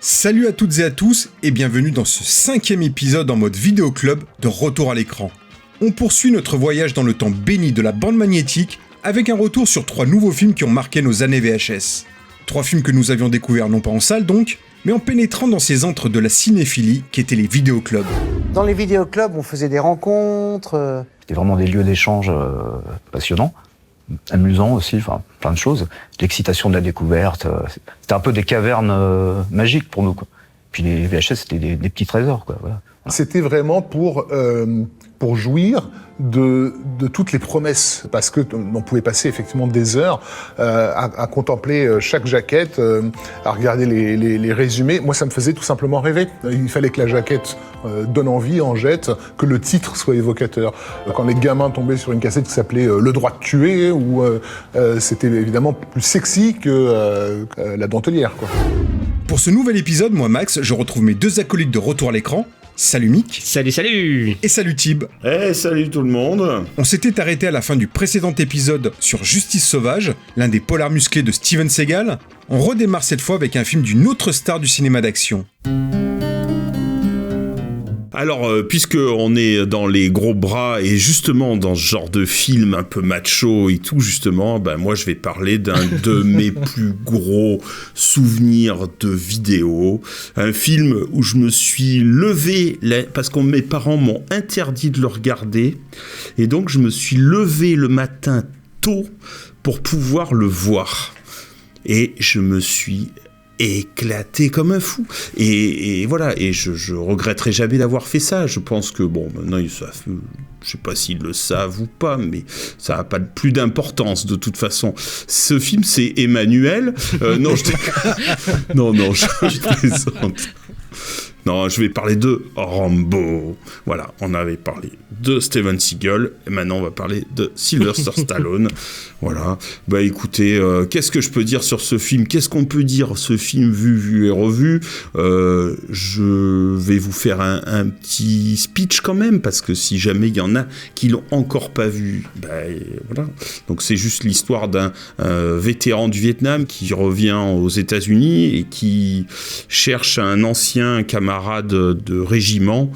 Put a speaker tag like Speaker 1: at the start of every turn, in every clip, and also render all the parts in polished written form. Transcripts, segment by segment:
Speaker 1: Salut à toutes et à tous et bienvenue dans ce 5e épisode en mode vidéo club de Retour à l'écran. On poursuit notre voyage dans le temps béni de la bande magnétique avec un retour sur 3 nouveaux films qui ont marqué nos années VHS. 3 films que nous avions découverts non pas en salle donc, mais en pénétrant dans ces antres de la cinéphilie qu'étaient les vidéoclubs.
Speaker 2: Dans les vidéoclubs, on faisait des rencontres.
Speaker 3: C'était vraiment des lieux d'échange passionnants, amusants aussi, enfin plein de choses. L'excitation de la découverte, c'était un peu des cavernes magiques pour nous, quoi. Puis les VHS, c'était des petits trésors, quoi. Voilà.
Speaker 4: C'était vraiment pour jouir de toutes les promesses, parce que on pouvait passer effectivement des heures à contempler chaque jaquette, à regarder les résumés. Moi, ça me faisait tout simplement rêver. Il fallait que la jaquette donne envie, en jette, que le titre soit évocateur. Quand les gamins tombaient sur une cassette qui s'appelait Le droit de tuer, où c'était évidemment plus sexy que La Dentelière, quoi.
Speaker 1: Pour ce nouvel épisode, moi Max, je retrouve mes 2 acolytes de Retour à l'écran. Salut Mick.
Speaker 5: Salut.
Speaker 1: Et salut Tib.
Speaker 6: Salut tout le monde.
Speaker 1: On s'était arrêté à la fin du précédent épisode sur Justice sauvage, l'un des polars musclés de Steven Seagal. On redémarre cette fois avec un film d'une autre star du cinéma d'action.
Speaker 6: Alors, puisqu'on est dans les gros bras et justement dans ce genre de film un peu macho et tout, justement, moi je vais parler d'un de mes plus gros souvenirs de vidéo. Un film où je me suis levé, parce que mes parents m'ont interdit de le regarder, et donc je me suis levé le matin tôt pour pouvoir le voir. Et je me suis éclaté comme un fou. Et voilà, et je regretterai jamais d'avoir fait ça. Je pense que, maintenant ils savent, je sais pas s'ils le savent ou pas, mais ça n'a pas plus d'importance de toute façon. Ce film, c'est Emmanuel. Non, je plaisante. Non, je vais parler de Rambo. Voilà, on avait parlé de Steven Seagal, et maintenant on va parler de Sylvester Stallone. Voilà, écoutez, qu'est-ce que je peux dire sur ce film ? Qu'est-ce qu'on peut dire, ce film vu et revu ? Je vais vous faire un petit speech quand même, parce que si jamais il y en a qui l'ont encore pas vu, voilà. Donc c'est juste l'histoire d'un vétéran du Vietnam qui revient aux États-Unis et qui cherche un ancien camarade de régiment.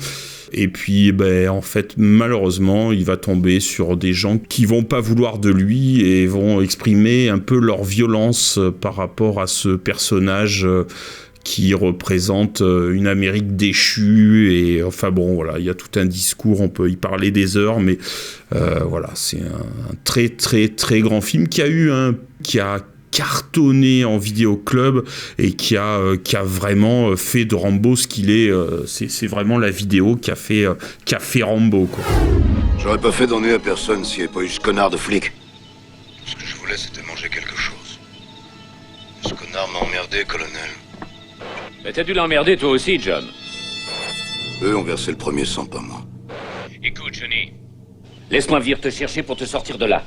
Speaker 6: Et puis, en fait, malheureusement, il va tomber sur des gens qui vont pas vouloir de lui et vont exprimer un peu leur violence par rapport à ce personnage qui représente une Amérique déchue. Et enfin voilà, il y a tout un discours, on peut y parler des heures, mais voilà, c'est un très très très grand film qui a cartonné en vidéoclub et qui a vraiment fait de Rambo ce qu'il est. C'est vraiment la vidéo qui a fait Rambo, quoi.
Speaker 7: J'aurais pas fait d'ennui à personne s'il n'y avait pas eu ce connard de flic. Ce que je voulais, c'était manger quelque chose. Ce connard m'a emmerdé, colonel.
Speaker 8: Mais t'as dû l'emmerder toi aussi, John.
Speaker 7: Eux ont versé le premier sang, pas moi.
Speaker 8: Écoute, Johnny, laisse-moi venir te chercher pour te sortir de là.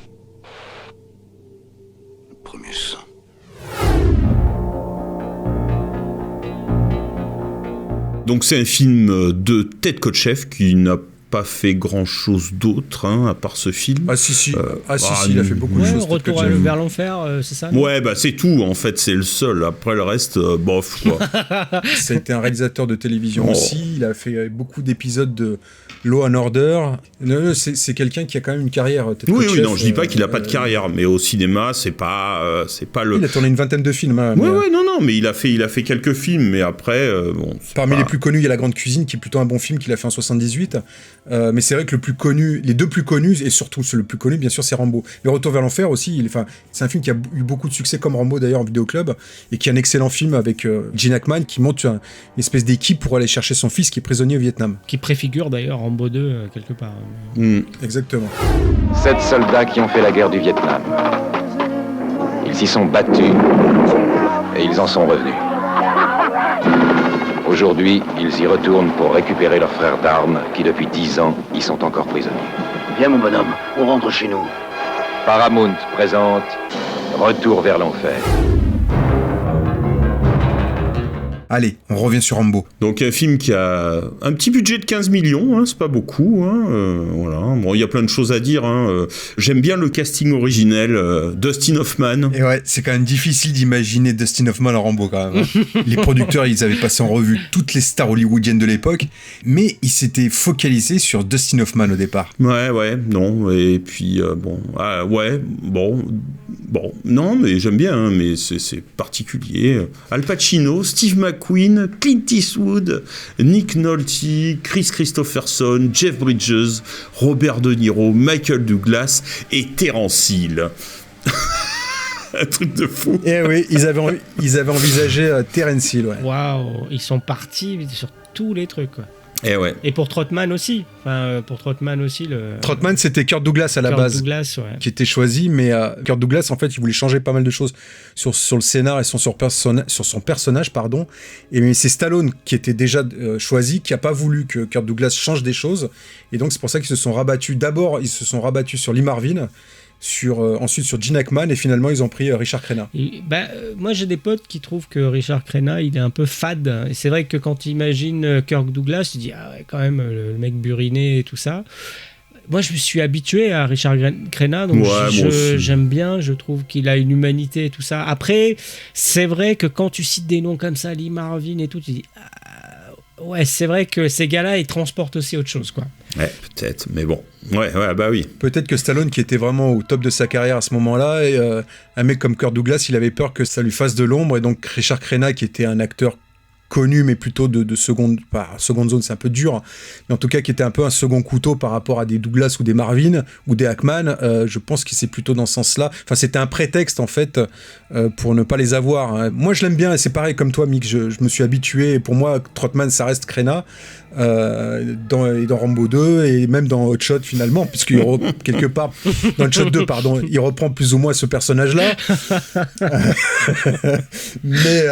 Speaker 7: Premier sang.
Speaker 6: Donc c'est un film de Ted Kotcheff qui n'a pas fait grand chose d'autre, à part ce film.
Speaker 1: Ah si, il a fait beaucoup de choses.
Speaker 5: Retour vers l'enfer, c'est ça?
Speaker 6: Ouais, c'est tout, en fait, c'est le seul. Après, le reste, bof, quoi.
Speaker 1: Ça a été un réalisateur de télévision aussi, il a fait beaucoup d'épisodes de Law and Order. C'est quelqu'un qui a quand même une carrière.
Speaker 6: Oui, non, je dis pas qu'il a pas de carrière, mais au cinéma, c'est pas le...
Speaker 1: Il a tourné une vingtaine de films.
Speaker 6: Non, mais il a fait quelques films, mais après,
Speaker 1: Parmi les plus connus, il y a La Grande Cuisine, qui est plutôt un bon film qu'il a fait en 78. Mais c'est vrai que les deux plus connus, et surtout le plus connu, bien sûr, c'est Rambo. Le Retour vers l'enfer aussi, c'est un film qui a eu beaucoup de succès comme Rambo d'ailleurs en vidéoclub, et qui est un excellent film avec Gene Hackman qui monte une espèce d'équipe pour aller chercher son fils qui est prisonnier au Vietnam.
Speaker 5: Qui préfigure d'ailleurs Rambo 2 quelque part.
Speaker 1: Exactement.
Speaker 9: 7 soldats qui ont fait la guerre du Vietnam. Ils s'y sont battus et ils en sont revenus. Aujourd'hui, ils y retournent pour récupérer leurs frères d'armes qui, depuis 10 ans, y sont encore prisonniers.
Speaker 7: Viens, mon bonhomme, on rentre chez nous.
Speaker 9: Paramount présente Retour vers l'enfer.
Speaker 1: Allez, on revient sur Rambo.
Speaker 6: Donc un film qui a un petit budget de 15 millions, hein, c'est pas beaucoup. Hein, voilà. Bon, il y a plein de choses à dire. Hein, j'aime bien le casting originel, Dustin Hoffman.
Speaker 1: Et ouais, c'est quand même difficile d'imaginer Dustin Hoffman en Rambo quand même. Hein. Les producteurs, ils avaient passé en revue toutes les stars hollywoodiennes de l'époque, mais ils s'étaient focalisés sur Dustin Hoffman au départ.
Speaker 6: Ouais, non. Et puis, non, mais j'aime bien, hein, mais c'est particulier. Al Pacino, Steve McQueen, Clint Eastwood, Nick Nolte, Chris Christopherson, Jeff Bridges, Robert De Niro, Michael Douglas et Terence Hill. Un truc de fou.
Speaker 1: Et oui, ils avaient envisagé Terence Hill, ouais.
Speaker 5: Waouh, ils sont partis sur tous les trucs, quoi.
Speaker 6: Et ouais.
Speaker 5: Et pour Trotman aussi.
Speaker 1: Trotman, c'était Kirk Douglas à la base.
Speaker 5: Douglas, ouais.
Speaker 1: Qui était choisi, mais Kirk Douglas, en fait, il voulait changer pas mal de choses sur le scénar et sur son personnage, pardon. Et mais c'est Stallone qui était déjà choisi, qui a pas voulu que Kirk Douglas change des choses. Et donc, c'est pour ça qu'ils se sont rabattus. D'abord, ils se sont rabattus sur Lee Marvin, ensuite sur Gene Hackman, et finalement ils ont pris Richard Crenna.
Speaker 5: Moi j'ai des potes qui trouvent que Richard Crenna il est un peu fade, et c'est vrai que quand tu imagines Kirk Douglas tu dis ah ouais, quand même le mec buriné et tout ça. Moi je me suis habitué à Richard Crenna, donc j'aime bien, je trouve qu'il a une humanité et tout ça. Après c'est vrai que quand tu cites des noms comme ça, Lee Marvin et tout, tu dis ouais, c'est vrai que ces gars-là, ils transportent aussi autre chose, quoi.
Speaker 6: Ouais, peut-être, mais bon. Ouais, bah oui.
Speaker 1: Peut-être que Stallone, qui était vraiment au top de sa carrière à ce moment-là, et un mec comme Kirk Douglas, il avait peur que ça lui fasse de l'ombre, et donc Richard Crenna, qui était un acteur connu, mais plutôt de seconde zone, c'est un peu dur, mais en tout cas qui était un peu un second couteau par rapport à des Douglas ou des Marvin ou des Hackman, je pense que c'est plutôt dans ce sens-là. Enfin, c'était un prétexte, en fait, pour ne pas les avoir. Hein. Moi, je l'aime bien, et c'est pareil comme toi, Mick, je me suis habitué, et pour moi, Trotman, ça reste Crenna, dans Rambo 2, et même dans Hot Shot, finalement, puisqu'il quelque part, dans Hot Shot 2, pardon, il reprend plus ou moins ce personnage-là. Mais...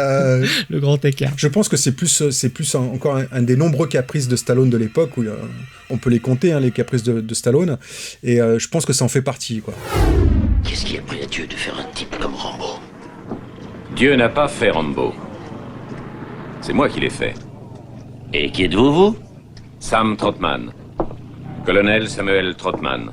Speaker 5: le grand écart.
Speaker 1: Je pense que c'est plus encore un des nombreux caprices de Stallone de l'époque, où on peut les compter, hein, les caprices de Stallone, et je pense que ça en fait partie, quoi.
Speaker 7: Qu'est-ce qui a pris à Dieu de faire un type comme Rambo?
Speaker 8: Dieu n'a pas fait Rambo. C'est moi qui l'ai fait.
Speaker 7: Et qui êtes-vous, vous?
Speaker 8: Sam Trotman. Colonel Samuel Trotman.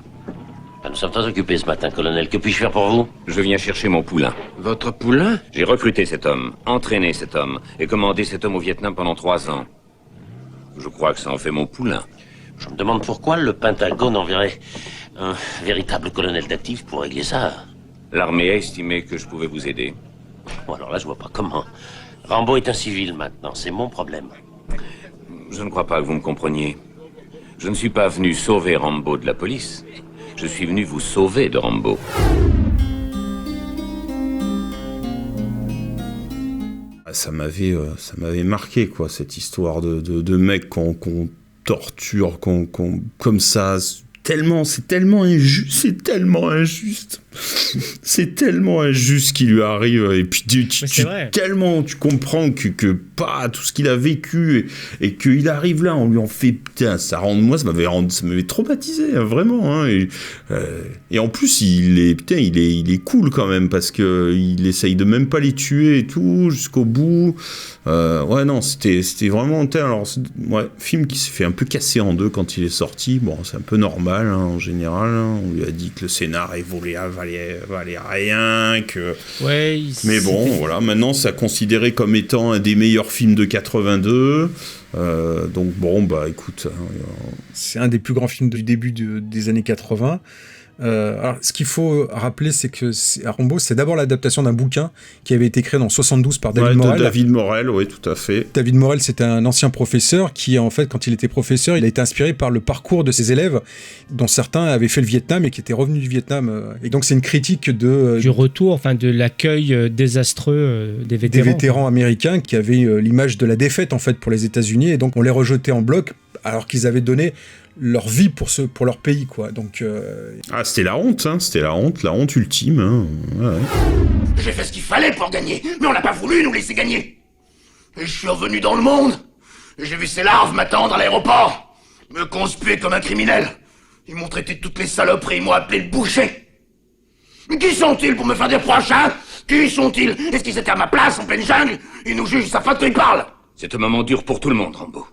Speaker 7: Nous sommes très occupés ce matin, colonel. Que puis-je faire pour vous?
Speaker 8: Je viens chercher mon poulain.
Speaker 7: Votre poulain?
Speaker 8: J'ai recruté cet homme, entraîné cet homme, et commandé cet homme au Vietnam pendant 3 ans. Je crois que ça en fait mon poulain.
Speaker 7: Je me demande pourquoi le Pentagone enverrait un véritable colonel d'actifs pour régler ça.
Speaker 8: L'armée a estimé que je pouvais vous aider.
Speaker 7: Bon, alors là, je vois pas comment. Rambo est un civil maintenant, c'est mon problème.
Speaker 8: Je ne crois pas que vous me compreniez. Je ne suis pas venu sauver Rambo de la police. Je suis venu vous sauver de Rambo.
Speaker 6: Ça m'avait marqué, quoi, cette histoire de mecs qu'on torture, comme ça. C'est tellement injuste. C'est tellement injuste ce qui lui arrive. Et puis tu comprends que pas tout ce qu'il a vécu et qu'il arrive là, on lui en fait putain, ça m'avait traumatisé, hein, vraiment. Hein, et en plus il est cool quand même, parce que il essaye de même pas les tuer et tout jusqu'au bout. Ouais, non, c'était vraiment film qui s'est fait un peu casser en deux quand il est sorti. Bon, c'est un peu normal, hein, en général. Hein. On lui a dit que le scénar valait rien, que...
Speaker 5: Ouais,
Speaker 6: mais bon, voilà, maintenant c'est considéré comme étant un des meilleurs films de 82. Donc bon, bah écoute...
Speaker 1: C'est un des plus grands films du début des années 80. Alors, ce qu'il faut rappeler, c'est que Rambo, c'est d'abord l'adaptation d'un bouquin qui avait été créé en 72 par David Morrell.
Speaker 6: David Morrell, oui, tout à fait.
Speaker 1: David Morrell, c'était un ancien professeur qui, en fait, quand il était professeur, il a été inspiré par le parcours de ses élèves, dont certains avaient fait le Vietnam et qui étaient revenus du Vietnam. Et donc, c'est une critique du
Speaker 5: retour, enfin, de l'accueil désastreux des vétérans.
Speaker 1: Des vétérans américains qui avaient l'image de la défaite, en fait, pour les États-Unis. Et donc, on les rejetait en bloc, alors qu'ils avaient donné leur vie pour leur pays, quoi. Donc
Speaker 6: c'était la honte, hein. C'était la honte ultime, hein. Ouais.
Speaker 10: J'ai fait ce qu'il fallait pour gagner, mais on n'a pas voulu nous laisser gagner. Et je suis revenu dans le monde, et j'ai vu ces larves m'attendre à l'aéroport, me conspuer comme un criminel. Ils m'ont traité de toutes les saloperies, ils m'ont appelé le boucher. Qui sont-ils pour me faire des reproches, hein? Qui sont-ils? Est-ce qu'ils étaient à ma place en pleine jungle? Ils nous jugent sa faute quand ils parlent.
Speaker 8: C'est un moment dur pour tout le monde, Rambo.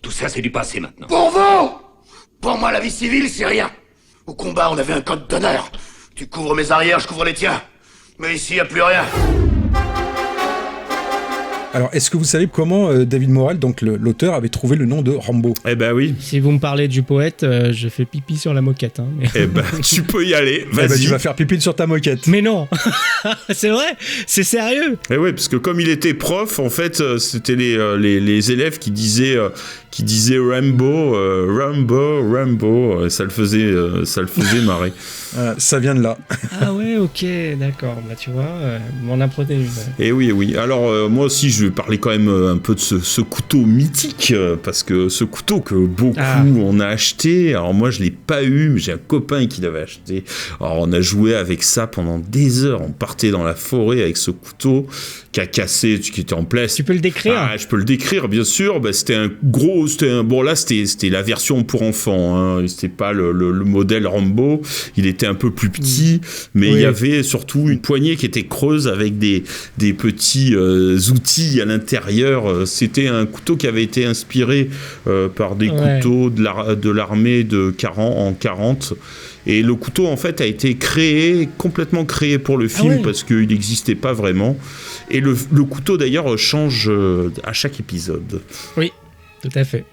Speaker 8: Tout ça, c'est du passé maintenant.
Speaker 10: Pour vous! Pour moi, la vie civile, c'est rien. Au combat, on avait un code d'honneur. Tu couvres mes arrières, je couvre les tiens. Mais ici, y a plus rien.
Speaker 1: Alors, est-ce que vous savez comment David Morrell, donc l'auteur, avait trouvé le nom de Rambo?
Speaker 6: Eh ben oui.
Speaker 5: Si vous me parlez du poète, je fais pipi sur la moquette. Hein, mais...
Speaker 6: Eh ben, tu peux y aller,
Speaker 1: Eh ben,
Speaker 6: vas-y.
Speaker 1: tu vas faire pipi sur ta moquette.
Speaker 5: Mais non. C'est vrai. C'est sérieux.
Speaker 6: Eh ouais, parce que comme il était prof, en fait, c'était les élèves qui disaient Rambo, Rambo, ça le faisait marrer.
Speaker 1: Ça vient de là.
Speaker 5: Ah ouais, ok, d'accord. Bah tu vois, m'en apprenez une.
Speaker 6: Et oui. Alors moi aussi, je vais parler quand même un peu de ce couteau mythique, parce que ce couteau que beaucoup on a acheté. Alors moi, je l'ai pas eu, mais j'ai un copain qui l'avait acheté. Alors on a joué avec ça pendant des heures. On partait dans la forêt avec ce couteau qui a cassé, qui était en plastique.
Speaker 5: Tu peux le décrire?
Speaker 6: Ah, je peux le décrire, bien sûr. Bah, c'était la version pour enfants. Hein. C'était pas le modèle Rambo. Il était un peu plus petit, mais il y avait surtout une poignée qui était creuse avec des petits outils à l'intérieur. C'était un couteau qui avait été inspiré par des couteaux de l'armée en 40. Et le couteau, en fait, a été complètement créé pour le film parce qu'il n'existait pas vraiment. Et le couteau, d'ailleurs, change à chaque épisode.
Speaker 5: Oui, tout à fait.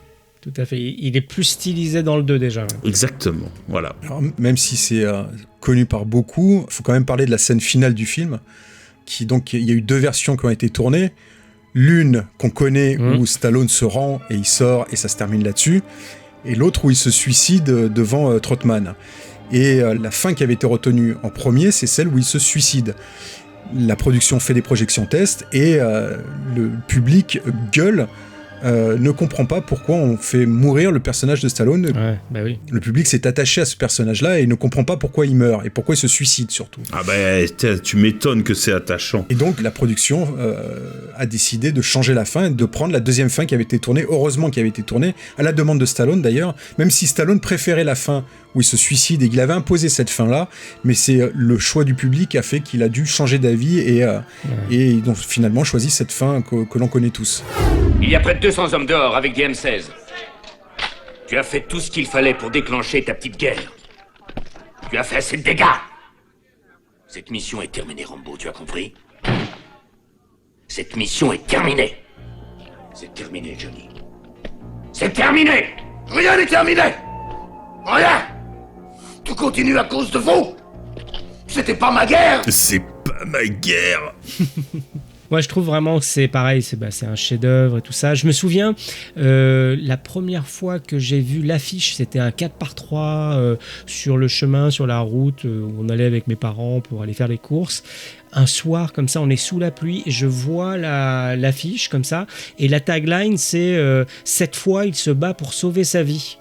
Speaker 5: Tout à fait. Il est plus stylisé dans le 2 déjà.
Speaker 6: Exactement, voilà.
Speaker 1: Alors, même si c'est connu par beaucoup, il faut quand même parler de la scène finale du film. Donc, il y a eu 2 versions qui ont été tournées. L'une qu'on connaît où Stallone se rend et il sort et ça se termine là-dessus. Et l'autre où il se suicide devant Trotman. Et la fin qui avait été retenue en premier, c'est celle où il se suicide. La production fait des projections tests et le public gueule, ne comprend pas pourquoi on fait mourir le personnage de Stallone.
Speaker 5: Ouais, bah oui.
Speaker 1: Le public s'est attaché à ce personnage-là et ne comprend pas pourquoi il meurt et pourquoi il se suicide surtout.
Speaker 6: Ah bah tu m'étonnes que c'est attachant.
Speaker 1: Et donc la production a décidé de changer la fin et de prendre la deuxième fin qui avait été tournée, heureusement qui avait été tournée, à la demande de Stallone d'ailleurs, même si Stallone préférait la fin où il se suicide et qu'il avait imposé cette fin-là, mais c'est le choix du public qui a fait qu'il a dû changer d'avis et ils ont finalement choisi cette fin que l'on connaît tous.
Speaker 8: Il y a près de 200 hommes dehors avec des M16. Tu as fait tout ce qu'il fallait pour déclencher ta petite guerre. Tu as fait assez de dégâts. Cette mission est terminée, Rambo, tu as compris? Cette mission est terminée. C'est terminé, Johnny. C'est terminé!
Speaker 10: Rien n'est terminé! Rien! Tout continue à cause de vous! C'était pas ma guerre!
Speaker 6: C'est pas ma guerre!
Speaker 5: Moi, je trouve vraiment que c'est pareil, c'est un chef-d'œuvre et tout ça. Je me souviens, la première fois que j'ai vu l'affiche, c'était un 4x3 sur le chemin, sur la route, où on allait avec mes parents pour aller faire les courses. Un soir, comme ça, on est sous la pluie, et je vois l'affiche comme ça, et la tagline, c'est « Cette fois, il se bat pour sauver sa vie ».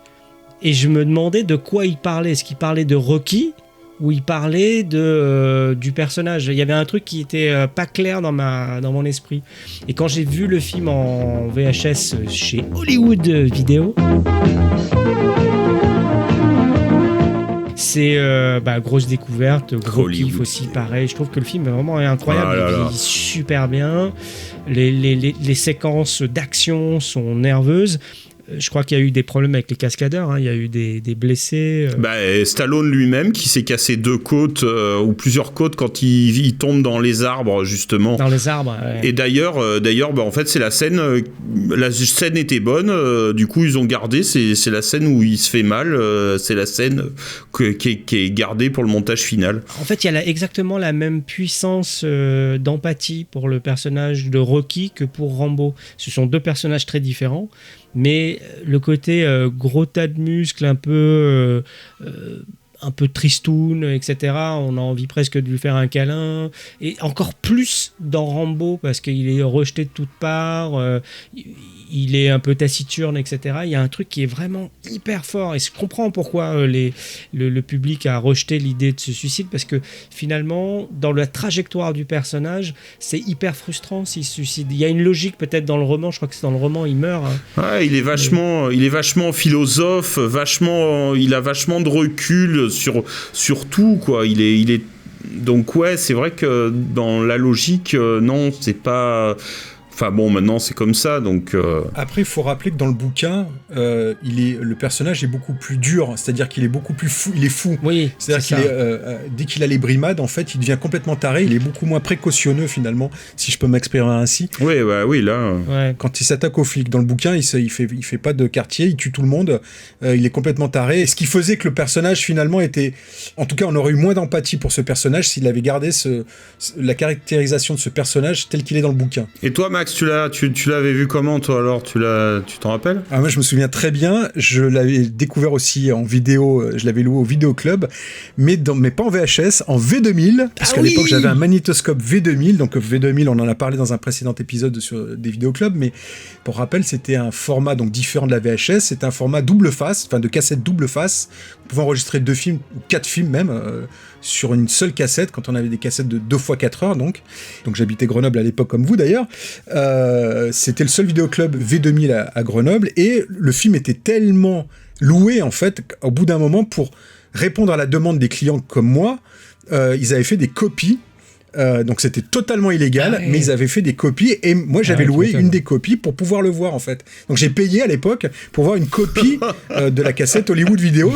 Speaker 5: Et je me demandais de quoi il parlait. Est-ce qu'il parlait de Rocky ? Où il parlait du personnage. Il y avait un truc qui était pas clair dans mon esprit. Et quand j'ai vu le film en VHS chez Hollywood Video, c'est grosse découverte, gros kiff aussi, pareil. Je trouve que le film est vraiment incroyable. Il vieillit super bien. Les séquences d'action sont nerveuses. Je crois qu'il y a eu des problèmes avec les cascadeurs, hein. Il y a eu des blessés.
Speaker 6: Stallone lui-même qui s'est cassé 2 côtes ou plusieurs côtes quand il tombe dans les arbres, justement.
Speaker 5: Dans les arbres, ouais.
Speaker 6: Et d'ailleurs, en fait, c'est la scène. La scène était bonne, du coup, ils ont gardé. C'est la scène où il se fait mal. C'est la scène qui est gardée pour le montage final.
Speaker 5: En fait, il y a exactement la même puissance d'empathie pour le personnage de Rocky que pour Rambo. Ce sont 2 personnages très différents. Mais le côté gros tas de muscles, un peu tristoun, etc. On a envie presque de lui faire un câlin. Et encore plus dans Rambo, parce qu'il est rejeté de toutes parts, il est un peu taciturne, etc. Il y a un truc qui est vraiment hyper fort. Et je comprends pourquoi le public a rejeté l'idée de ce suicide, parce que finalement, dans la trajectoire du personnage, c'est hyper frustrant s'il se suicide. Il y a une logique peut-être dans le roman, je crois que c'est dans le roman, il meurt. Hein.
Speaker 6: Ouais, il est vachement philosophe, il a vachement de recul sur tout, quoi. Il est donc ouais, c'est vrai que dans la logique, non, c'est pas. Enfin bon, maintenant c'est comme ça, donc.
Speaker 1: Après, il faut rappeler que dans le bouquin, le personnage est beaucoup plus dur, c'est-à-dire qu'il est beaucoup plus fou. Il est fou.
Speaker 5: Oui.
Speaker 1: C'est-à-dire qu'il dès qu'il a les brimades, en fait, il devient complètement taré. Il est beaucoup moins précautionneux finalement, si je peux m'exprimer ainsi.
Speaker 6: Oui, bah oui, là.
Speaker 5: Ouais.
Speaker 1: Quand il s'attaque aux flics dans le bouquin, il fait pas de quartier, il tue tout le monde. Il est complètement taré. Et ce qui faisait que le personnage finalement était, en tout cas, on aurait eu moins d'empathie pour ce personnage s'il avait gardé la caractérisation de ce personnage tel qu'il est dans le bouquin.
Speaker 6: Et toi, Max, tu l'avais vu comment, toi, alors? Tu t'en rappelles?
Speaker 1: Ah, moi, je me souviens très bien. Je l'avais découvert aussi en vidéo. Je l'avais loué au Vidéoclub, mais pas en VHS, en V2000. Parce qu'à l'époque, j'avais un magnétoscope V2000. Donc, V2000, on en a parlé dans un précédent épisode sur des Vidéoclubs. Mais pour rappel, c'était un format donc différent de la VHS. C'était un format double face, enfin de cassette double face. On pouvait enregistrer 2 films, ou 4 films même, sur une seule cassette, quand on avait des cassettes de 2 x 4 heures, donc j'habitais Grenoble à l'époque, comme vous d'ailleurs. C'était le seul vidéoclub V2000 à Grenoble, et le film était tellement loué, en fait, au bout d'un moment, pour répondre à la demande des clients comme moi, ils avaient fait des copies. Donc c'était totalement illégal, mais ils avaient fait des copies, et moi j'avais loué une des copies pour pouvoir le voir, en fait. Donc j'ai payé à l'époque pour voir une copie de la cassette Hollywood Vidéo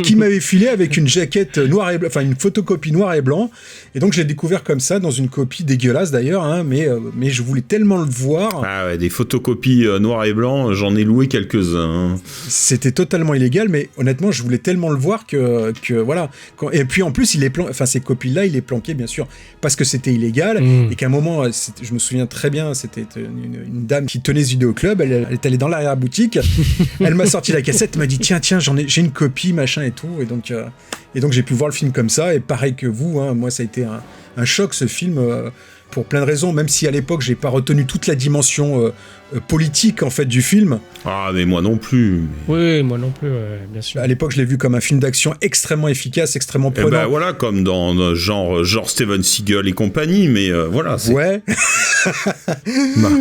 Speaker 1: qui m'avait filé avec une jaquette noire et blanc, enfin une photocopie noir et blanc, et donc je l'ai découvert comme ça dans une copie dégueulasse d'ailleurs, hein, mais je voulais tellement le voir.
Speaker 6: Ah ouais, des photocopies noir et blanc, j'en ai loué quelques-uns.
Speaker 1: C'était totalement illégal, mais honnêtement je voulais tellement le voir que voilà. Et puis en plus ces copies-là, il les planquait bien sûr parce que c'était illégal, et qu'à un moment, je me souviens très bien, c'était une dame qui tenait ce vidéoclub, elle est allée dans l'arrière-boutique, elle m'a sorti la cassette, m'a dit tiens, j'ai une copie, machin et tout, et donc j'ai pu voir le film comme ça, et pareil que vous, hein, moi ça a été un choc, ce film, pour plein de raisons, même si à l'époque j'ai pas retenu toute la dimension politique en fait du film.
Speaker 6: Ah mais moi non plus.
Speaker 5: Oui, moi non plus, bien sûr.
Speaker 1: À l'époque je l'ai vu comme un film d'action extrêmement efficace, extrêmement prenant.
Speaker 6: Et ben voilà, comme dans genre Steven Seagal et compagnie, mais voilà.
Speaker 1: Ouais.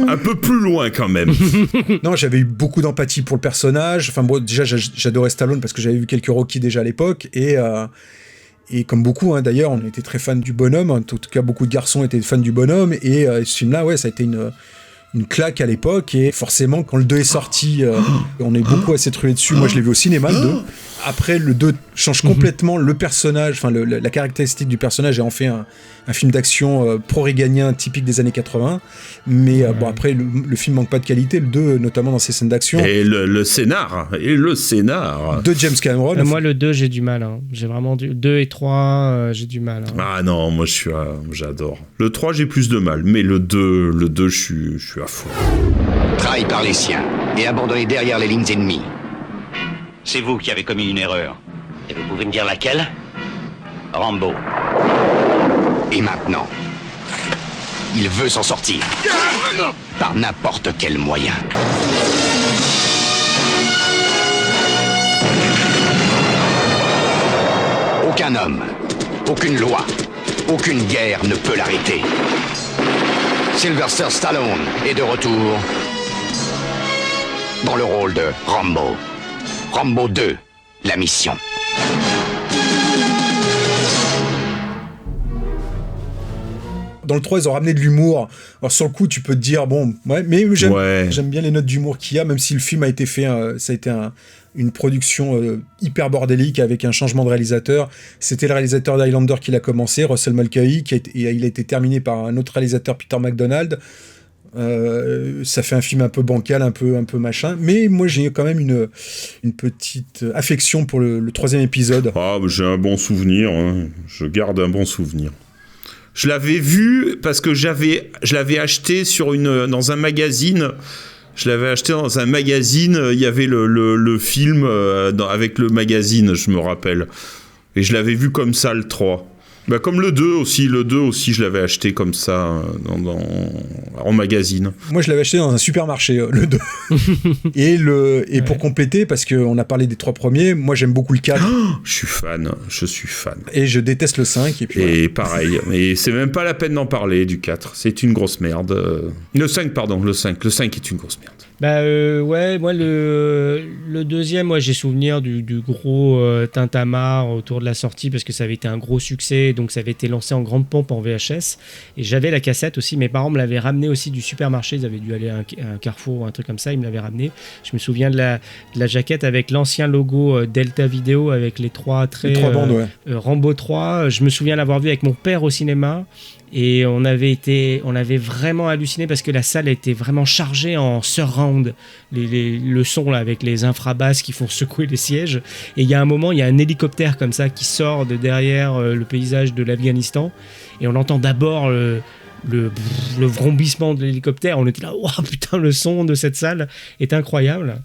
Speaker 6: Un peu plus loin quand même.
Speaker 1: Non, j'avais eu beaucoup d'empathie pour le personnage. Enfin bon, déjà j'adorais Stallone parce que j'avais vu quelques Rocky déjà à l'époque, et comme beaucoup, hein, d'ailleurs, on était très fans du bonhomme. En tout cas, beaucoup de garçons étaient fans du bonhomme. Et ce film-là, ouais, ça a été une claque à l'époque. Et forcément, quand le 2 est sorti, on est beaucoup à s'être rué dessus. Moi, je l'ai vu au cinéma, le 2. Après, le 2 change complètement le personnage, enfin la caractéristique du personnage, et en fait un film d'action pro-réganien typique des années 80. Mais bon, après, le film manque pas de qualité, le 2, notamment dans ses scènes d'action.
Speaker 6: Et le scénar.
Speaker 1: De James Cameron.
Speaker 5: Moi, le 2, j'ai du mal. Hein. J'ai vraiment 2 et 3, j'ai du mal. Hein.
Speaker 6: Ah non, moi, j'adore. Le 3, j'ai plus de mal. Mais le 2, je suis à fond.
Speaker 11: Trahi par les siens et abandonné derrière les lignes ennemies. C'est vous qui avez commis une erreur. Et vous pouvez me dire laquelle? Rambo. Et maintenant, il veut s'en sortir. Par n'importe quel moyen. Aucun homme, aucune loi, aucune guerre ne peut l'arrêter. Sylvester Stallone est de retour dans le rôle de Rambo. Rambo 2, la mission.
Speaker 1: Dans le 3, ils ont ramené de l'humour. Alors sur le coup, tu peux te dire, bon, ouais, mais j'aime bien les notes d'humour qu'il y a, même si le film a été fait, ça a été une production hyper bordélique avec un changement de réalisateur. C'était le réalisateur d'Highlander qui l'a commencé, Russell Mulcahy, il a été terminé par un autre réalisateur, Peter MacDonald. Ça fait un film un peu bancal, un peu machin, mais moi j'ai quand même une petite affection pour le 3e épisode.
Speaker 6: Ah, j'ai un bon souvenir, hein. Je garde un bon souvenir. Je l'avais vu parce que je l'avais acheté dans un magazine. Je l'avais acheté dans un magazine, il y avait le film avec le magazine, je me rappelle. Et je l'avais vu comme ça, le 3. Bah, comme le 2 aussi, je l'avais acheté comme ça en magazine.
Speaker 1: Moi je l'avais acheté dans un supermarché, le 2. Et pour compléter, parce qu'on a parlé des 3 premiers, moi j'aime beaucoup le 4.
Speaker 6: Oh, je suis fan.
Speaker 1: Et je déteste le 5.
Speaker 6: Et pareil, et c'est même pas la peine d'en parler du 4, c'est une grosse merde. Le 5 est une grosse merde.
Speaker 5: Ouais, moi le deuxième, moi j'ai souvenir du gros tintamarre autour de la sortie parce que ça avait été un gros succès, donc ça avait été lancé en grande pompe en VHS et j'avais la cassette aussi. Mes parents me l'avaient ramené aussi du supermarché, ils avaient dû aller à un Carrefour ou un truc comme ça, ils me l'avaient ramené. Je me souviens de la jaquette avec l'ancien logo Delta Video avec les trois traits,
Speaker 1: les trois bandes, ouais.
Speaker 5: Rambo 3. Je me souviens l'avoir vu avec mon père au cinéma. Et on avait vraiment halluciné parce que la salle était vraiment chargée en surround, le son là avec les infrabasses qui font secouer les sièges. Et il y a un moment, il y a un hélicoptère comme ça qui sort de derrière le paysage de l'Afghanistan et on entend d'abord le vrombissement de l'hélicoptère. On était là, oh putain, le son de cette salle est incroyable.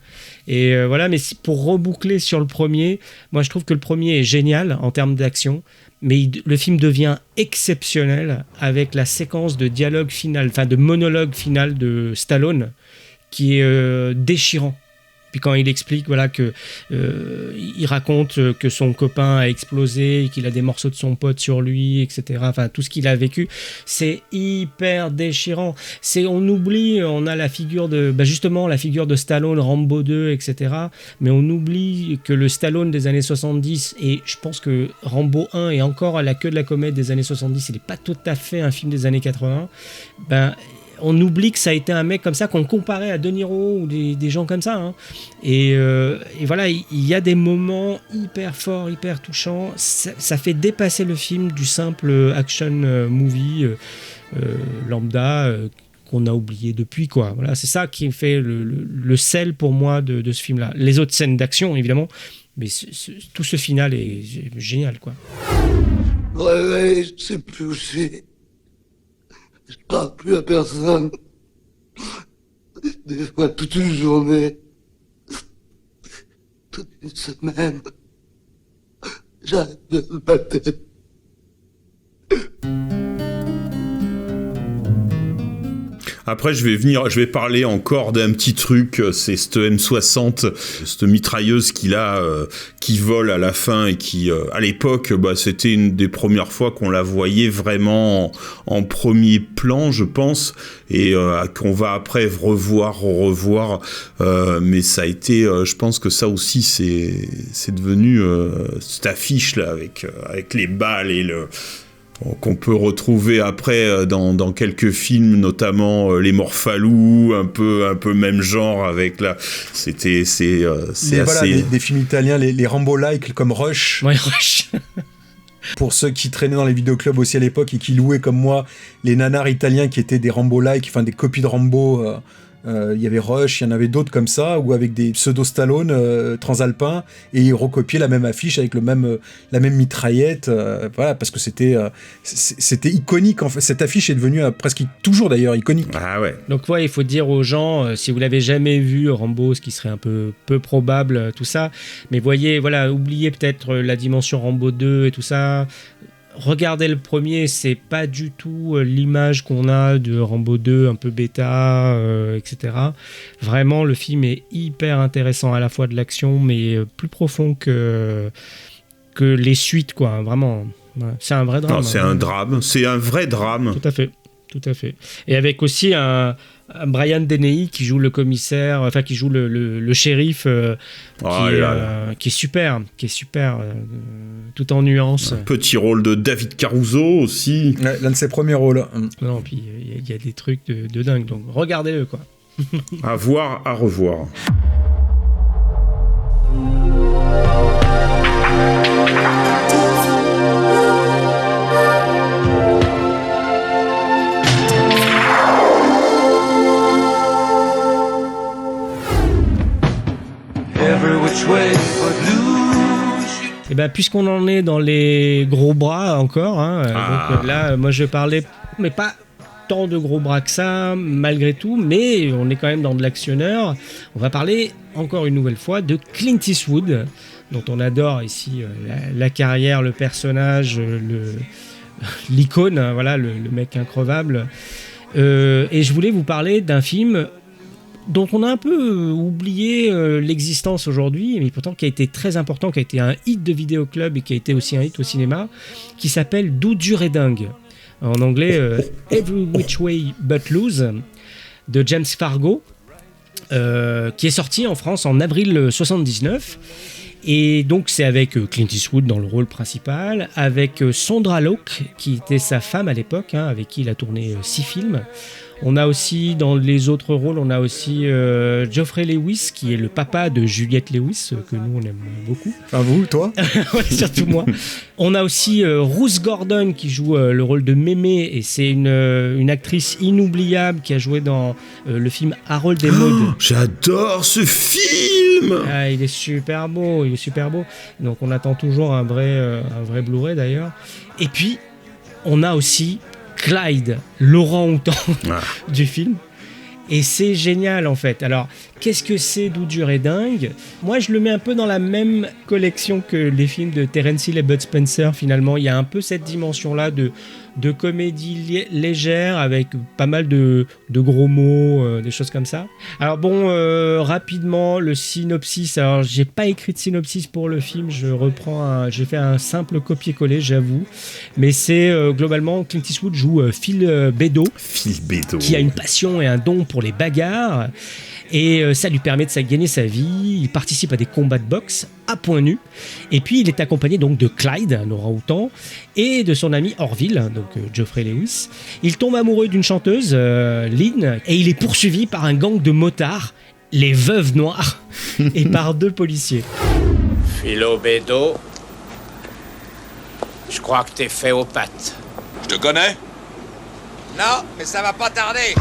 Speaker 5: Et voilà, mais pour reboucler sur le premier, moi je trouve que le premier est génial en termes d'action. Mais le film devient exceptionnel avec la séquence de dialogue final, enfin de monologue final de Stallone, qui est déchirant. Puis quand il explique que il raconte que son copain a explosé, qu'il a des morceaux de son pote sur lui, etc. Enfin tout ce qu'il a vécu, c'est hyper déchirant. On oublie, on a la figure de, justement la figure de Stallone, Rambo 2, etc. Mais on oublie que le Stallone des années 70 et je pense que Rambo 1 est encore à la queue de la comète des années 70. Il n'est pas tout à fait un film des années 80. On oublie que ça a été un mec comme ça qu'on comparait à De Niro ou des gens comme ça. Hein. Et voilà, il y a des moments hyper forts, hyper touchants. Ça fait dépasser le film du simple action movie lambda qu'on a oublié depuis, quoi. Voilà, c'est ça qui fait le sel pour moi de ce film-là. Les autres scènes d'action, évidemment, mais tout ce final est génial, quoi.
Speaker 10: Ouais, je sais plus où je suis. Je parle plus à personne. Des fois, toute une journée. Toute une semaine. J'arrête de ma tête.
Speaker 6: Après, je vais parler encore d'un petit truc, c'est cette M60, cette mitrailleuse qu'il a, qui vole à la fin et qui, à l'époque, c'était une des premières fois qu'on la voyait vraiment en premier plan, je pense, et qu'on va après revoir, mais ça a été, je pense que ça aussi, c'est devenu cette affiche là avec les balles et qu'on peut retrouver après dans quelques films, notamment Les Morphalous, un peu même genre avec c'est assez.
Speaker 1: Voilà, des films italiens, les Rambo-like comme Rush.
Speaker 5: Ouais, Rush.
Speaker 1: Pour ceux qui traînaient dans les vidéoclubs aussi à l'époque et qui louaient comme moi les nanars italiens qui étaient des Rambo-like, enfin des copies de Rambo. Il y avait Rush, il y en avait d'autres comme ça, ou avec des pseudo-Stallone transalpins, et ils recopiaient la même affiche avec la même mitraillette, voilà, parce que c'était iconique. En fait, cette affiche est devenue presque toujours d'ailleurs iconique.
Speaker 6: Ah ouais.
Speaker 5: Donc il faut dire aux gens, si vous l'avez jamais vu Rambo, ce qui serait un peu probable, tout ça, mais voyez, voilà, oubliez peut-être la dimension Rambo 2 et tout ça. Regardez le premier, c'est pas du tout l'image qu'on a de Rambo 2, un peu bêta, etc. Vraiment, le film est hyper intéressant, à la fois de l'action, mais plus profond que les suites, quoi. Vraiment, c'est un vrai drame.
Speaker 6: Non, c'est un drame, c'est un vrai drame.
Speaker 5: Tout à fait. Et avec aussi un Brian Dennehy qui joue le commissaire, enfin qui joue le shérif, qui est super, tout en nuances.
Speaker 6: Un petit rôle de David Caruso aussi.
Speaker 1: Ouais, l'un de ses premiers rôles.
Speaker 5: Non, puis il y a des trucs de dingue, donc regardez-le, quoi.
Speaker 6: À voir, à revoir.
Speaker 5: Et puisqu'on en est dans les gros bras encore, donc là, moi je parlais, mais pas tant de gros bras que ça, malgré tout, mais on est quand même dans de l'actionneur. On va parler encore une nouvelle fois de Clint Eastwood, dont on adore ici la carrière, le personnage, l'icône, voilà, le mec increvable. Et je voulais vous parler d'un film dont on a un peu oublié l'existence aujourd'hui, mais pourtant qui a été très important, qui a été un hit de vidéoclub et qui a été aussi un hit au cinéma, qui s'appelle D'où dur et dingue. En anglais, Every Which Way But Loose, de James Fargo. qui est sorti en France en avril 79. Et donc c'est avec Clint Eastwood dans le rôle principal, avec Sondra Locke qui était sa femme à l'époque, avec qui il a tourné 6 films. On a aussi, dans les autres rôles, on a aussi Geoffrey Lewis, qui est le papa de Juliette Lewis, que nous, on aime beaucoup.
Speaker 1: Enfin, vous, toi?
Speaker 5: Ouais, surtout moi. On a aussi Ruth Gordon, qui joue le rôle de Mémé, et c'est une actrice inoubliable qui a joué dans le film Harold et Maude.
Speaker 6: Oh, j'adore ce film!
Speaker 5: Ah, il est super beau, Donc, on attend toujours un vrai Blu-ray, d'ailleurs. Et puis, on a aussi Clyde, l'orang-outan du film. Et c'est génial en fait. Alors, qu'est-ce que c'est Doux, dur et dingue ? Moi, je le mets un peu dans la même collection que les films de Terence Hill et Bud Spencer. Finalement, il y a un peu cette dimension-là de comédie légère avec pas mal de gros mots, des choses comme ça. Alors bon, rapidement, le synopsis. Alors, j'ai pas écrit de synopsis pour le film. J'ai fait un simple copier-coller, j'avoue. Mais c'est globalement, Clint Eastwood joue Phil Beddoe, qui a une passion et un don pour les bagarres. Et ça lui permet de gagner sa vie. Il participe à des combats de boxe à poings nus. Et puis il est accompagné donc de Clyde, un orang-outan, et de son ami Orville, donc Geoffrey Lewis. Il tombe amoureux d'une chanteuse, Lynn, et il est poursuivi par un gang de motards, les Veuves Noires, et par 2 policiers.
Speaker 8: Philo Beddoe, je crois que t'es fait aux pattes.
Speaker 12: Je te connais ?
Speaker 13: Non, mais ça va pas tarder.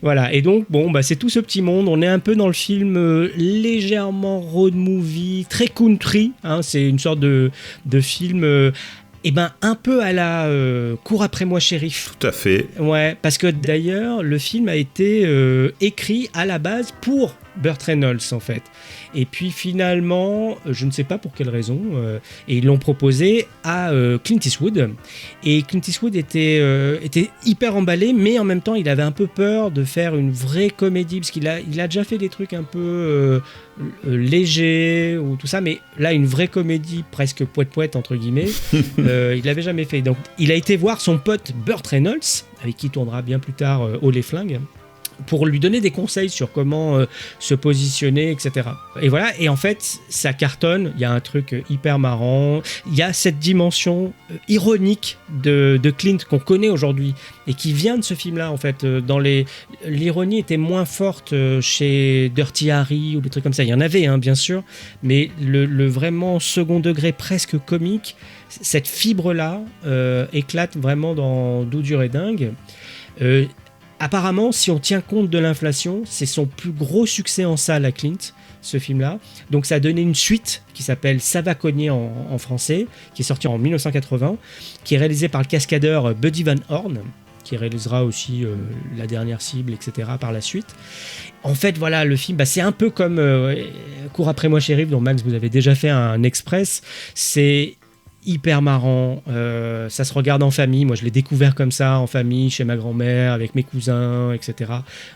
Speaker 5: Voilà, et donc, c'est tout ce petit monde. On est un peu dans le film légèrement road movie, très country. C'est une sorte de film un peu à la Cours après moi, shérif.
Speaker 6: Tout à fait.
Speaker 5: Ouais, parce que d'ailleurs, le film a été écrit à la base pour Burt Reynolds, en fait. Et puis finalement, je ne sais pas pour quelle raison, et ils l'ont proposé à Clint Eastwood. Et Clint Eastwood était hyper emballé, mais en même temps, il avait un peu peur de faire une vraie comédie, parce qu'il a déjà fait des trucs un peu légers, ou tout ça, mais là, une vraie comédie, presque poète-poète, entre guillemets, il l'avait jamais fait. Donc, il a été voir son pote Burt Reynolds, avec qui il tournera bien plus tard Haut les flingues, pour lui donner des conseils sur comment se positionner, etc. Et voilà, et en fait, ça cartonne, il y a un truc hyper marrant, il y a cette dimension ironique de Clint qu'on connaît aujourd'hui, et qui vient de ce film-là, en fait. L'ironie était moins forte chez Dirty Harry, ou des trucs comme ça, il y en avait, bien sûr, mais le vraiment second degré presque comique, cette fibre-là éclate vraiment dans Doux, dur et dingue. Apparemment, si on tient compte de l'inflation, c'est son plus gros succès en salle à Clint, ce film-là. Donc ça a donné une suite qui s'appelle Ça va cogner en français, qui est sortie en 1980, qui est réalisée par le cascadeur Buddy Van Horn, qui réalisera aussi La dernière cible, etc. par la suite. En fait, voilà, le film, c'est un peu comme Cours après moi, shérif, dont Max, vous avez déjà fait un express. C'est hyper marrant, ça se regarde en famille. Moi je l'ai découvert comme ça en famille chez ma grand-mère avec mes cousins, etc.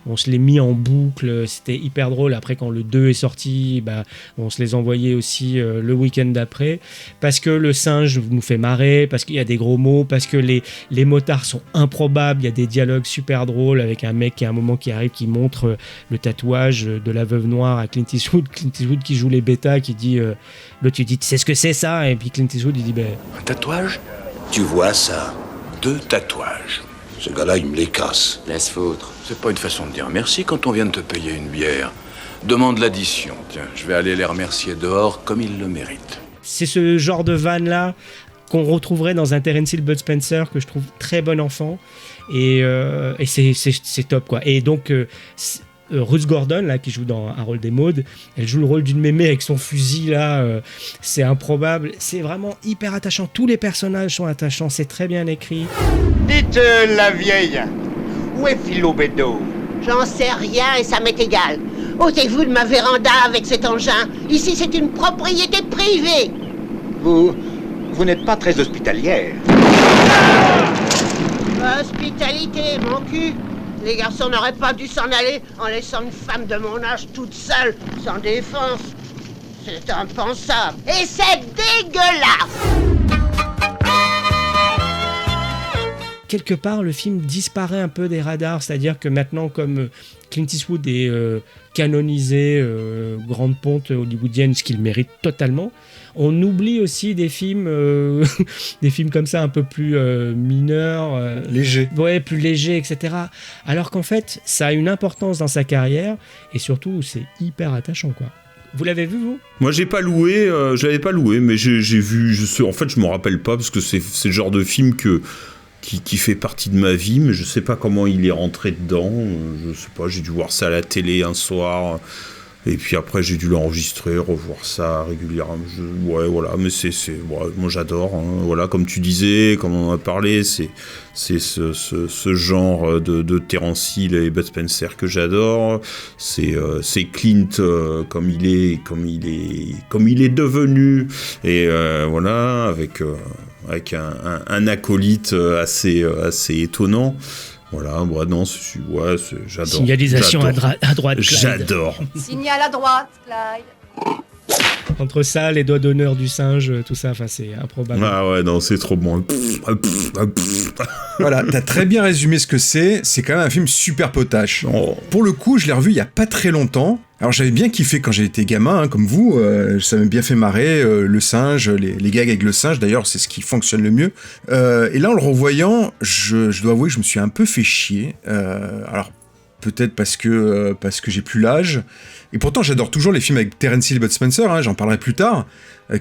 Speaker 5: On se l'est mis en boucle, c'était hyper drôle. Après quand le 2 est sorti, on se les envoyait aussi le week-end d'après, parce que le singe nous fait marrer, parce qu'il y a des gros mots, parce que les motards sont improbables, il y a des dialogues super drôles avec un mec qui à un moment qui arrive, qui montre le tatouage de la Veuve Noire à Clint Eastwood qui joue les bêtas, qui dit l'autre lui dit tu sais ce que c'est ça, et puis Clint Eastwood il dit
Speaker 12: un tatouage ? Tu vois ça ? 2 tatouages. Ce gars-là, il me les casse.
Speaker 13: Laisse foutre.
Speaker 7: C'est pas une façon de dire merci quand on vient de te payer une bière. Demande l'addition. Tiens, je vais aller les remercier dehors comme ils le méritent.
Speaker 5: C'est ce genre de vanne-là qu'on retrouverait dans un Terence Hill, Bud Spencer, que je trouve très bon enfant. Et c'est top, quoi. Et donc... Ruth Gordon, là, qui joue dans Harold et Maude, elle joue le rôle d'une mémé avec son fusil, là, c'est improbable, c'est vraiment hyper attachant, tous les personnages sont attachants, c'est très bien écrit.
Speaker 14: Dites, la vieille, où est Philo Beddoe ?
Speaker 15: J'en sais rien et ça m'est égal. Ôtez-vous de ma véranda avec cet engin, ici c'est une propriété privée.
Speaker 14: Vous n'êtes pas très hospitalière.
Speaker 15: Hospitalité, mon cul. Les garçons n'auraient pas dû s'en aller en laissant une femme de mon âge toute seule, sans défense. C'est impensable. Et c'est dégueulasse!
Speaker 5: quelque part, le film disparaît un peu des radars. C'est-à-dire que maintenant, comme Clint Eastwood est canonisé, grande ponte hollywoodienne, ce qu'il mérite totalement, on oublie aussi des films comme ça un peu plus mineurs,
Speaker 1: légers.
Speaker 5: Ouais, plus légers, etc. Alors qu'en fait, ça a une importance dans sa carrière et surtout, c'est hyper attachant, quoi. Vous l'avez vu, vous ?
Speaker 6: Moi, j'ai pas loué, je l'avais pas loué, mais j'ai vu. En fait, je m'en rappelle pas parce que c'est le genre de film qui fait partie de ma vie, mais je sais pas comment il est rentré dedans. Je sais pas, j'ai dû voir ça à la télé un soir. Et puis après, j'ai dû l'enregistrer, revoir ça régulièrement. Ouais, voilà, mais ouais, moi j'adore. Hein. Voilà, comme tu disais, comme on en a parlé, c'est ce genre de Terence Hill et Bud Spencer que j'adore. C'est Clint comme il est devenu. Et voilà, avec un acolyte assez étonnant. Voilà, moi non, j'adore.
Speaker 5: Signalisation
Speaker 6: j'adore.
Speaker 5: à droite, Clyde.
Speaker 6: J'adore.
Speaker 16: Signal à droite, Clyde.
Speaker 5: Entre ça, les doigts d'honneur du singe, tout ça, enfin, c'est improbable.
Speaker 6: Ah ouais, non, c'est trop bon.
Speaker 1: Voilà, t'as très bien résumé ce que c'est. C'est quand même un film super potache.
Speaker 6: Oh.
Speaker 1: Pour le coup, je l'ai revu il y a pas très longtemps. Alors j'avais bien kiffé quand j'étais gamin, hein, comme vous. Ça m'a bien fait marrer, le singe, les gags avec le singe. D'ailleurs, c'est ce qui fonctionne le mieux. Et là, en le revoyant, je dois avouer que je me suis un peu fait chier. Alors peut-être parce que j'ai plus l'âge. Et pourtant, j'adore toujours les films avec Terence Hill et Bud Spencer, hein, j'en parlerai plus tard,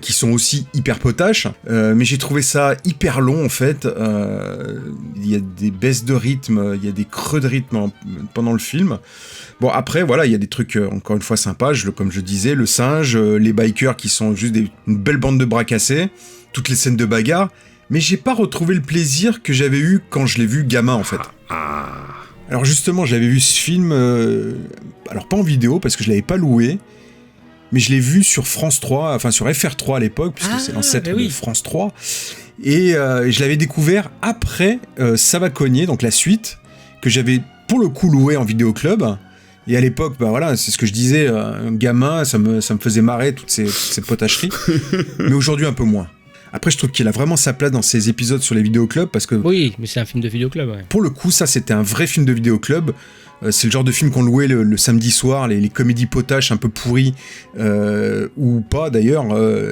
Speaker 1: qui sont aussi hyper potaches. Mais j'ai trouvé ça hyper long, en fait. Il y a des baisses de rythme, il y a des creux de rythme pendant le film. Bon, après, voilà, il y a des trucs, encore une fois, sympas. Comme je disais, le singe, les bikers qui sont juste une belle bande de bras cassés, toutes les scènes de bagarre. Mais j'ai pas retrouvé le plaisir que j'avais eu quand je l'ai vu gamin, en fait. Alors justement, j'avais vu ce film, alors pas en vidéo parce que je l'avais pas loué, mais je l'ai vu sur France 3, enfin sur FR3 à l'époque, puisque c'est l'ancêtre de France 3, et je l'avais découvert après Ça va cogner, donc la suite, que j'avais pour le coup loué en vidéoclub. Et à l'époque, bah voilà, c'est ce que je disais, un gamin, ça me faisait marrer toutes ces potacheries, mais aujourd'hui un peu moins. Après, je trouve qu'il a vraiment sa place dans ces épisodes sur les vidéoclubs parce que...
Speaker 5: Oui, mais c'est un film de vidéoclub, ouais.
Speaker 1: Pour le coup, ça, c'était un vrai film de vidéoclub. C'est le genre de film qu'on louait le samedi soir, les comédies potaches un peu pourries, ou pas d'ailleurs,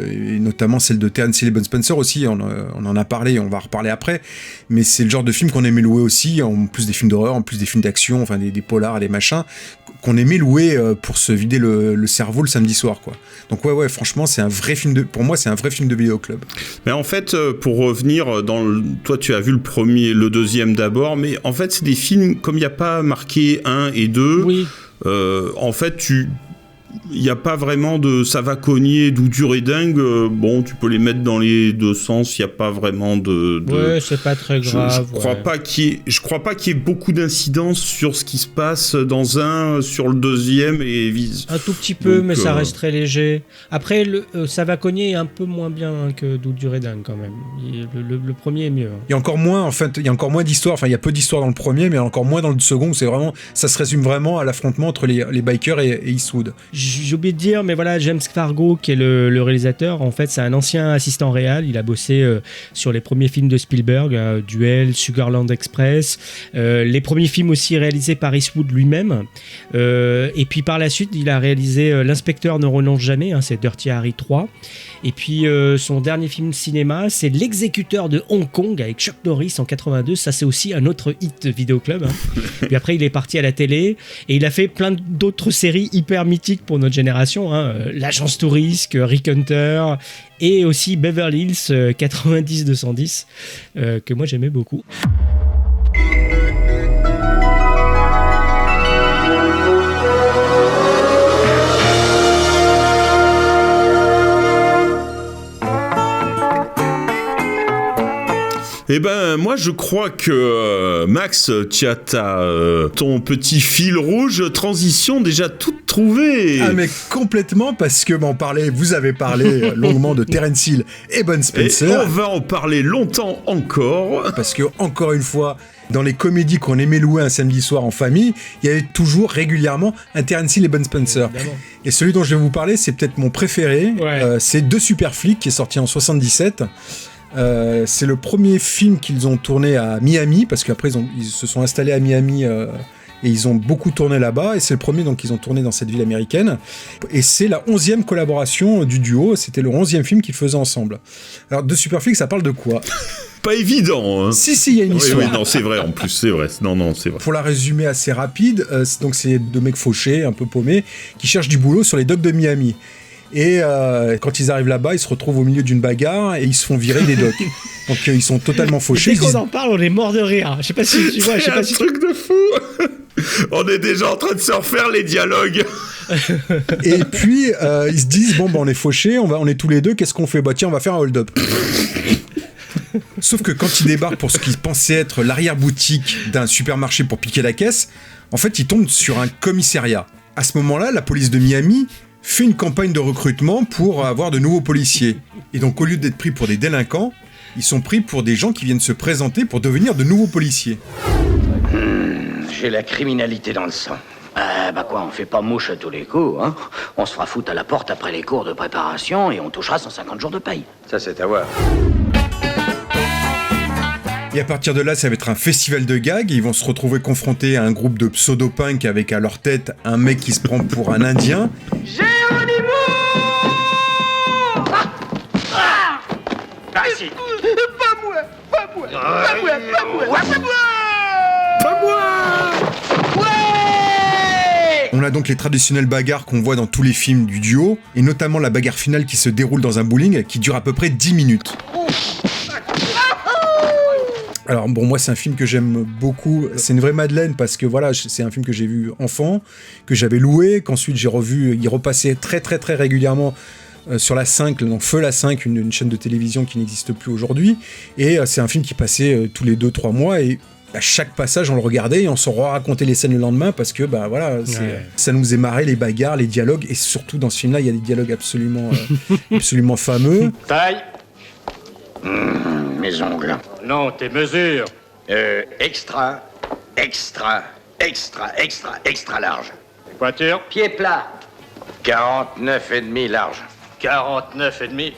Speaker 1: et notamment celle de Terence Hill et Bud Spencer aussi, on en a parlé, on va en reparler après, mais c'est le genre de film qu'on aimait louer aussi, en plus des films d'horreur, en plus des films d'action, enfin des polars et des machins, qu'on aimait louer pour se vider le cerveau le samedi soir, quoi. Donc ouais, franchement, c'est un vrai film pour moi, c'est un vrai film de vidéoclub.
Speaker 6: Mais en fait, pour revenir toi, tu as vu le premier, le deuxième d'abord, mais en fait, c'est des films, comme il n'y a pas marqué 1 et 2,
Speaker 5: oui.
Speaker 6: En fait, il n'y a pas vraiment de ça va cogner, doudure et dingue. Bon, tu peux les mettre dans les deux sens, il n'y a pas vraiment de...
Speaker 5: Ouais, c'est pas très grave.
Speaker 6: Je crois pas qu'il y ait beaucoup d'incidence sur ce qui se passe dans un, sur le deuxième et vise.
Speaker 5: Un tout petit peu, donc, mais ça reste très léger. Après, ça va cogner un peu moins bien que doudure et dingue quand même. Le premier est mieux.
Speaker 1: Il y a encore moins, en fait, il y a encore moins d'histoire. Enfin, il y a peu d'histoire dans le premier, mais encore moins dans le second où c'est vraiment, ça se résume vraiment à l'affrontement entre les bikers et Eastwood.
Speaker 5: J'ai oublié de dire, mais voilà, James Fargo, qui est le réalisateur, en fait, c'est un ancien assistant réal. Il a bossé sur les premiers films de Spielberg, Duel, Sugarland Express, les premiers films aussi réalisés par Eastwood lui-même. Et puis par la suite, il a réalisé L'inspecteur ne renonce jamais, hein, c'est Dirty Harry 3. Et puis son dernier film cinéma, c'est L'exécuteur de Hong Kong avec Chuck Norris en 82. Ça, c'est aussi un autre hit vidéoclub. Hein. Puis après, il est parti à la télé et il a fait plein d'autres séries hyper mythiques pour notre génération. Hein. L'Agence Touriste, Rick Hunter et aussi Beverly Hills 90-210 que moi j'aimais beaucoup.
Speaker 6: Eh ben, moi, je crois que Max, tu as ton petit fil rouge transition déjà toute trouvée.
Speaker 1: Ah, mais complètement, parce que vous avez parlé longuement de Terence Hill et Bud Spencer.
Speaker 6: Et on va en parler longtemps encore.
Speaker 1: Parce que, encore une fois, dans les comédies qu'on aimait louer un samedi soir en famille, il y avait toujours régulièrement un Terence Hill et Bud Spencer. Évidemment. Et celui dont je vais vous parler, c'est peut-être mon préféré. Ouais. C'est Deux super flics, qui est sorti en 77. C'est le premier film qu'ils ont tourné à Miami, parce qu'après ils se sont installés à Miami et ils ont beaucoup tourné là-bas, et c'est le premier donc qu'ils ont tourné dans cette ville américaine. Et c'est la 11e collaboration du duo, c'était le 11e film qu'ils faisaient ensemble. Alors de Superflic, ça parle de quoi ?
Speaker 6: Pas évident, hein.
Speaker 1: Si, il y a une histoire.
Speaker 6: Oui, non, c'est vrai, en plus, c'est vrai. Non, c'est vrai.
Speaker 1: Pour la résumer assez rapide, donc c'est deux mecs fauchés, un peu paumés, qui cherchent du boulot sur les docks de Miami. Et quand ils arrivent là-bas, ils se retrouvent au milieu d'une bagarre et ils se font virer des docks. Donc ils sont totalement fauchés.
Speaker 5: Dès qu'on en parle, on est mort de rire. Je sais pas si tu vois,
Speaker 6: C'est un truc de fou. On est déjà en train de se refaire les dialogues.
Speaker 1: Et puis ils se disent bon, on est fauchés, on est tous les deux, qu'est-ce qu'on fait ? Bah tiens, on va faire un hold-up. Sauf que quand ils débarquent pour ce qui pensait être l'arrière-boutique d'un supermarché pour piquer la caisse, en fait, ils tombent sur un commissariat. À ce moment-là, la police de Miami fait une campagne de recrutement pour avoir de nouveaux policiers. Et donc, au lieu d'être pris pour des délinquants, ils sont pris pour des gens qui viennent se présenter pour devenir de nouveaux policiers.
Speaker 11: J'ai la criminalité dans le sang. On fait pas mouche à tous les coups, hein. On se fera foutre à la porte après les cours de préparation et on touchera 150 jours de paye. Ça, c'est à voir.
Speaker 1: Et à partir de là, ça va être un festival de gags. Ils vont se retrouver confrontés à un groupe de pseudo-punk avec à leur tête un mec qui se prend pour un Indien.
Speaker 10: Géronimo!
Speaker 11: Ici.
Speaker 10: Pas moi!
Speaker 1: On a donc les traditionnelles bagarres qu'on voit dans tous les films du duo, et notamment la bagarre finale qui se déroule dans un bowling qui dure à peu près 10 minutes. Alors bon, moi c'est un film que j'aime beaucoup, c'est une vraie madeleine parce que voilà, c'est un film que j'ai vu enfant, que j'avais loué, qu'ensuite j'ai revu, il repassait très très très régulièrement sur la 5, donc Feu la 5, une chaîne de télévision qui n'existe plus aujourd'hui, et c'est un film qui passait tous les 2-3 mois, et à chaque passage on le regardait et on se racontait les scènes le lendemain parce que ça nous faisait marrer, les bagarres, les dialogues, et surtout dans ce film là il y a des dialogues absolument fameux.
Speaker 11: Taille. Mes ongles. Non, tes mesures. Extra large. Pointure. Pied plat. 49,5 large. 49,5.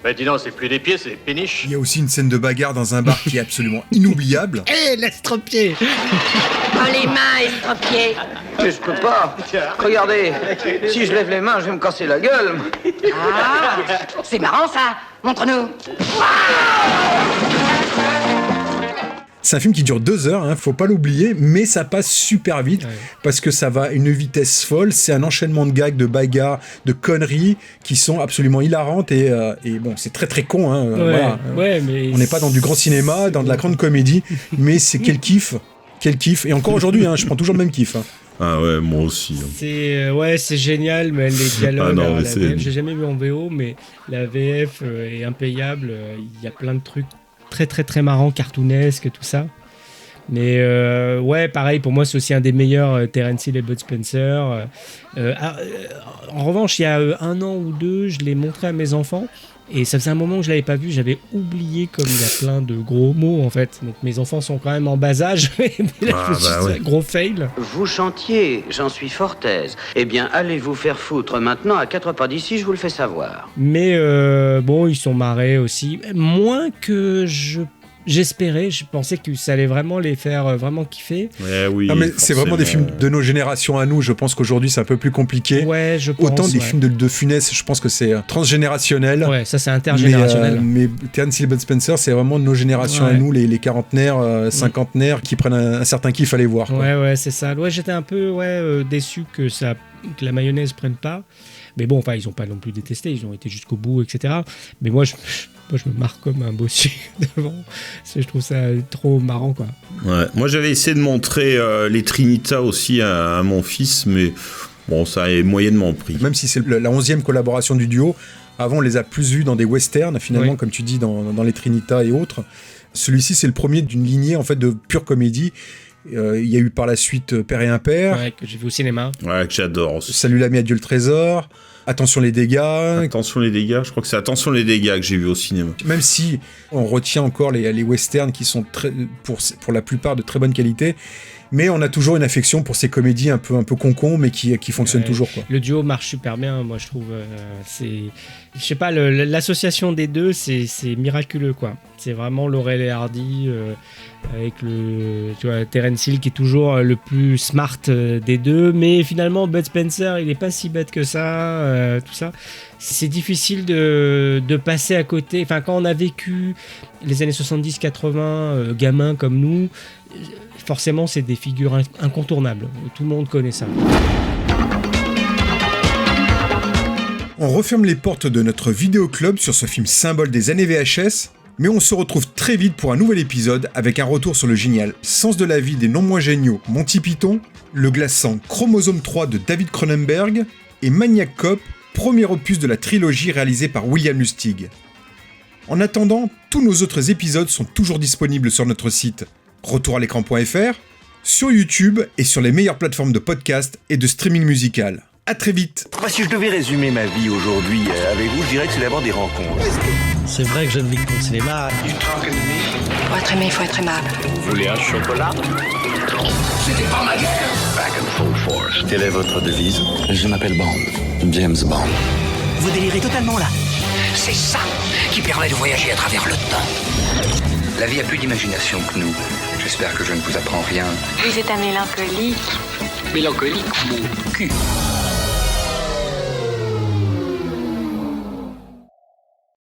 Speaker 11: Ben dis donc, c'est plus des pieds, c'est des péniches.
Speaker 1: Il y a aussi une scène de bagarre dans un bar qui est absolument inoubliable.
Speaker 5: L'estropié.
Speaker 16: Oh, les mains, estropiés.
Speaker 11: Je peux pas. Regardez, si je lève les mains, je vais me casser la gueule.
Speaker 16: Ah, c'est marrant ça. Montre-nous.
Speaker 1: C'est un film qui dure 2 heures, hein, faut pas l'oublier, mais ça passe super vite parce que ça va à une vitesse folle. C'est un enchaînement de gags, de bagarres, de conneries qui sont absolument hilarantes et bon, c'est très très con. Hein,
Speaker 5: mais
Speaker 1: on n'est pas dans du grand cinéma, dans de la grande comédie, mais c'est quel kiff. Et encore aujourd'hui, hein, je prends toujours le même kiff. Hein.
Speaker 6: Ah ouais, moi aussi.
Speaker 5: C'est génial, mais les dialogues, j'ai jamais vu en VO, mais la VF est impayable. Il y a plein de trucs très très très marrants, cartoonesques, tout ça. Mais pareil, pour moi c'est aussi un des meilleurs Terence Hill et Bud Spencer. En revanche, il y a 1 an ou 2, je l'ai montré à mes enfants. Et ça faisait un moment que je l'avais pas vu, j'avais oublié comme il y a plein de gros mots en fait. Donc mes enfants sont quand même en bas âge, mais là gros fail.
Speaker 11: Vous chantiez, j'en suis fort aise. Eh bien, allez vous faire foutre maintenant à 4 pas d'ici, je vous le fais savoir.
Speaker 5: Mais ils sont marrés aussi. Moins que j'espérais, je pensais que ça allait vraiment les faire vraiment kiffer.
Speaker 6: Ouais, oui.
Speaker 1: Non, mais c'est vraiment des films de nos générations à nous. Je pense qu'aujourd'hui c'est un peu plus compliqué.
Speaker 5: Ouais, je pense.
Speaker 1: Autant des films de Funès, je pense que c'est transgénérationnel.
Speaker 5: Ouais, ça c'est intergénérationnel.
Speaker 1: Mais Terence Hill et Bud Spencer, c'est vraiment de nos générations à nous, les quarantenaires, cinquantenaires qui prennent un certain kiff à les voir. Quoi.
Speaker 5: Ouais, c'est ça. Ouais, j'étais un peu déçu que la mayonnaise prenne pas. Mais bon, ils ont pas non plus détesté, ils ont été jusqu'au bout, etc. Mais moi, je me marre comme un bossu devant. Je trouve ça trop marrant, quoi.
Speaker 6: Ouais. Moi, j'avais essayé de montrer les Trinitas aussi à mon fils, mais bon, ça est moyennement pris.
Speaker 1: Même si c'est la 11e collaboration du duo, avant, on les a plus vus dans des westerns, finalement, comme tu dis, dans les Trinitas et autres. Celui-ci, c'est le premier d'une lignée, en fait, de pure comédie. Il y a eu par la suite Père et Impair.
Speaker 5: Ouais, que j'ai vu au cinéma.
Speaker 6: Ouais, que j'adore aussi.
Speaker 1: Salut l'ami, adieu le trésor. Attention les dégâts.
Speaker 6: Attention les dégâts, je crois que c'est Attention les dégâts que j'ai vu au cinéma.
Speaker 1: Même si on retient encore les westerns qui sont pour la plupart de très bonne qualité, mais on a toujours une affection pour ces comédies un peu con mais qui fonctionnent toujours, quoi.
Speaker 5: Le duo marche super bien, moi je trouve. Je sais pas, l'association des deux, c'est miraculeux, quoi. C'est vraiment Laurel et Hardy avec Terence Hill qui est toujours le plus smart des deux, mais finalement Bud Spencer, il est pas si bête que ça, tout ça. C'est difficile de passer à côté. Enfin, quand on a vécu les années 70-80, gamins comme nous, forcément c'est des figures incontournables. Tout le monde connaît ça.
Speaker 1: On referme les portes de notre vidéoclub sur ce film symbole des années VHS, mais on se retrouve très vite pour un nouvel épisode avec un retour sur le génial Sens de la vie des non moins géniaux Monty Python, le glaçant Chromosome 3 de David Cronenberg et Maniac Cop, premier opus de la trilogie réalisée par William Lustig. En attendant, tous nos autres épisodes sont toujours disponibles sur notre site retouralécran.fr, sur YouTube et sur les meilleures plateformes de podcast et de streaming musical. À très vite.
Speaker 17: Si je devais résumer ma vie aujourd'hui avec vous, je dirais que c'est d'abord des rencontres.
Speaker 18: C'est vrai que je ne vis que pour le cinéma.
Speaker 16: Pour être aimé, il faut être aimable.
Speaker 17: Vous voulez un chocolat?
Speaker 10: C'était pas ma guerre.
Speaker 17: Back and full force. Quelle est votre devise?
Speaker 19: Je m'appelle Bond. James Bond.
Speaker 16: Vous délirez totalement là. C'est ça qui permet de voyager à travers le temps.
Speaker 19: La vie a plus d'imagination que nous. J'espère que je ne vous apprends rien.
Speaker 20: Vous êtes un mélancolique.
Speaker 19: Mélancolique, mon cul.